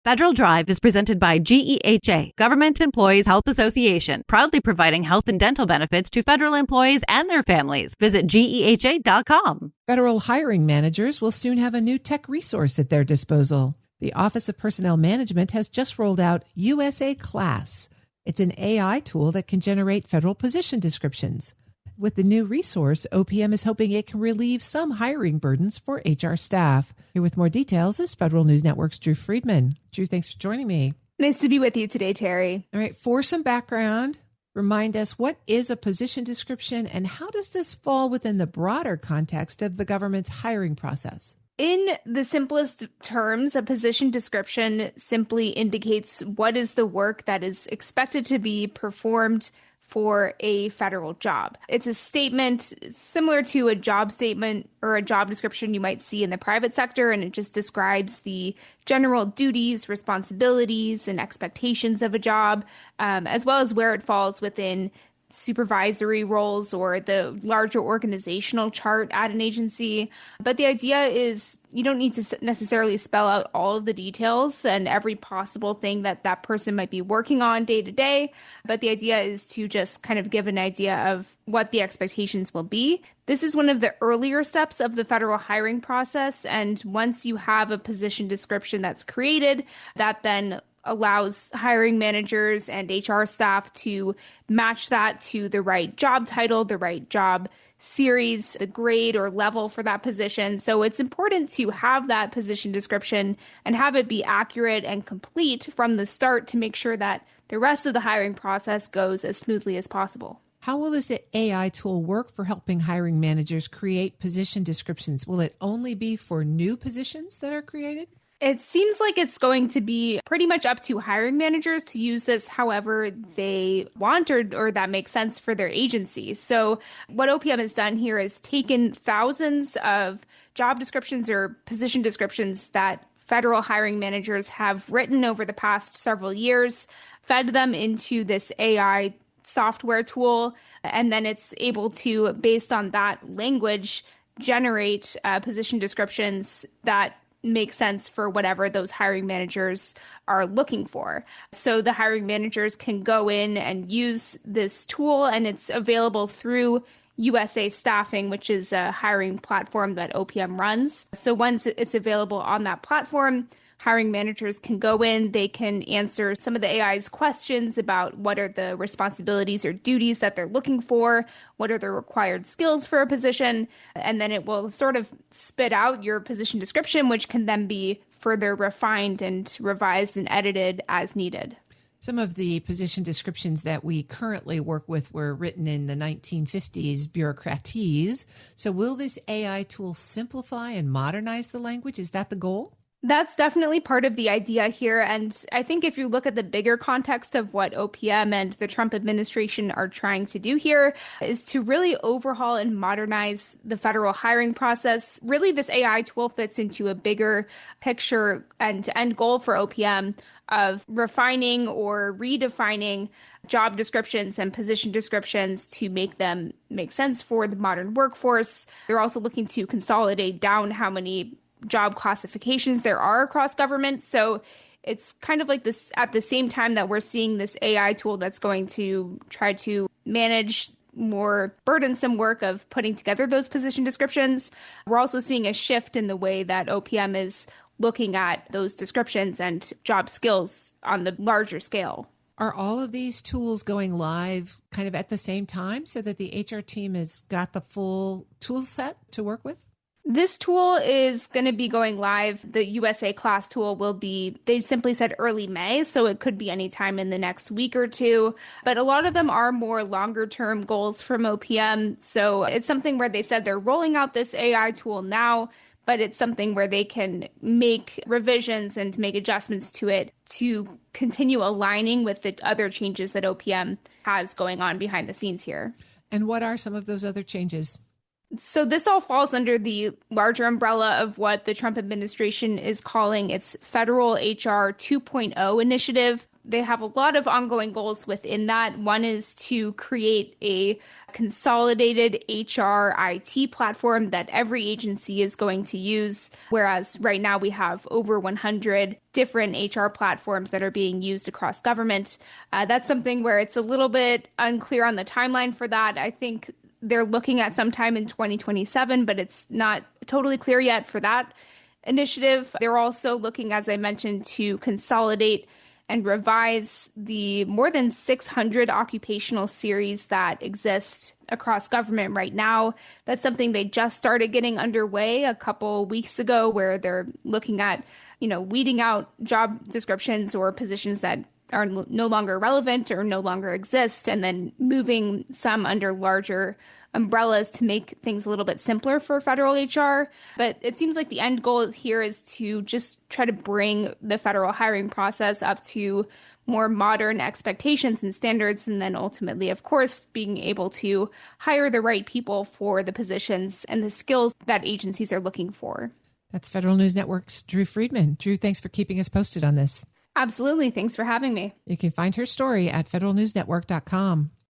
Federal Drive is presented by GEHA, Government Employees Health Association, proudly providing health and dental benefits to federal employees and their families. Visit GEHA.com. Federal hiring managers will soon have a new tech resource at their disposal. The Office of Personnel Management has just rolled out USA Class. It's an AI tool that can generate federal position descriptions. With the new resource, OPM is hoping it can relieve some hiring burdens for HR staff. Here with more details is Federal News Network's Drew Friedman. Drew, thanks for joining me. Nice to be with you today, Terry. All right, for some background, remind us, what is a position description and how does this fall within the broader context of the government's hiring process? In the simplest terms, a position description simply indicates what is the work that is expected to be performed for a federal job. It's a statement similar to a job statement or a job description you might see in the private sector, and it just describes the general duties, responsibilities, and expectations of a job, as well as where it falls within supervisory roles or the larger organizational chart at an agency. But the idea is you don't need to necessarily spell out all of the details and every possible thing that that person might be working on day to day. But the idea is to just kind of give an idea of what the expectations will be. This is one of the earlier steps of the federal hiring process. And once you have a position description that's created, that then allows hiring managers and HR staff to match that to the right job title, the right job series, the grade or level for that position. So it's important to have that position description and have it be accurate and complete from the start to make sure that the rest of the hiring process goes as smoothly as possible. How will this AI tool work for helping hiring managers create position descriptions? Will it only be for new positions that are created? It seems like it's going to be pretty much up to hiring managers to use this however they want or that makes sense for their agency. So what OPM has done here is taken thousands of job descriptions or position descriptions that federal hiring managers have written over the past several years, fed them into this AI software tool, and then it's able to, based on that language, generate position descriptions that make sense for whatever those hiring managers are looking for. So the hiring managers can go in and use this tool, and it's available through USA Staffing, which is a hiring platform that OPM runs. So once it's available on that platform, hiring managers can go in, they can answer some of the AI's questions about what are the responsibilities or duties that they're looking for, what are the required skills for a position, and then it will sort of spit out your position description, which can then be further refined and revised and edited as needed. Some of the position descriptions that we currently work with were written in the 1950s bureaucratese. So will this AI tool simplify and modernize the language? Is that the goal? That's definitely part of the idea here. And I think if you look at the bigger context of what OPM and the Trump administration are trying to do here is to really overhaul and modernize the federal hiring process. Really, this AI tool fits into a bigger picture and end goal for OPM of refining or redefining job descriptions and position descriptions to make them make sense for the modern workforce. They're also looking to consolidate down how many job classifications there are across government. So it's kind of like this at the same time that we're seeing this AI tool that's going to try to manage more burdensome work of putting together those position descriptions. We're also seeing a shift in the way that OPM is looking at those descriptions and job skills on the larger scale. Are all of these tools going live kind of at the same time so that the HR team has got the full tool set to work with? This tool is going to be going live. The USA Class tool will be, they simply said early May, so it could be any time in the next week or two. But a lot of them are more longer term goals from OPM. So it's something where they said they're rolling out this AI tool now, but it's something where they can make revisions and make adjustments to it to continue aligning with the other changes that OPM has going on behind the scenes here. And what are some of those other changes? So this all falls under the larger umbrella of what the Trump administration is calling its federal HR 2.0 initiative. They have a lot of ongoing goals within that. One is to create a consolidated HR IT platform that every agency is going to use, whereas right now we have over 100 different HR platforms that are being used across government. That's something where it's a little bit unclear on the timeline for that. I think they're looking at sometime in 2027, but it's not totally clear yet for that initiative. They're also looking, as I mentioned, to consolidate and revise the more than 600 occupational series that exist across government right now. That's something they just started getting underway a couple weeks ago, where they're looking at, weeding out job descriptions or positions that are no longer relevant or no longer exist, and then moving some under larger umbrellas to make things a little bit simpler for federal HR. But it seems like the end goal here is to just try to bring the federal hiring process up to more modern expectations and standards, and then ultimately, of course, being able to hire the right people for the positions and the skills that agencies are looking for. That's Federal News Network's Drew Friedman. Drew, thanks for keeping us posted on this. Absolutely. Thanks for having me. You can find her story at federalnewsnetwork.com.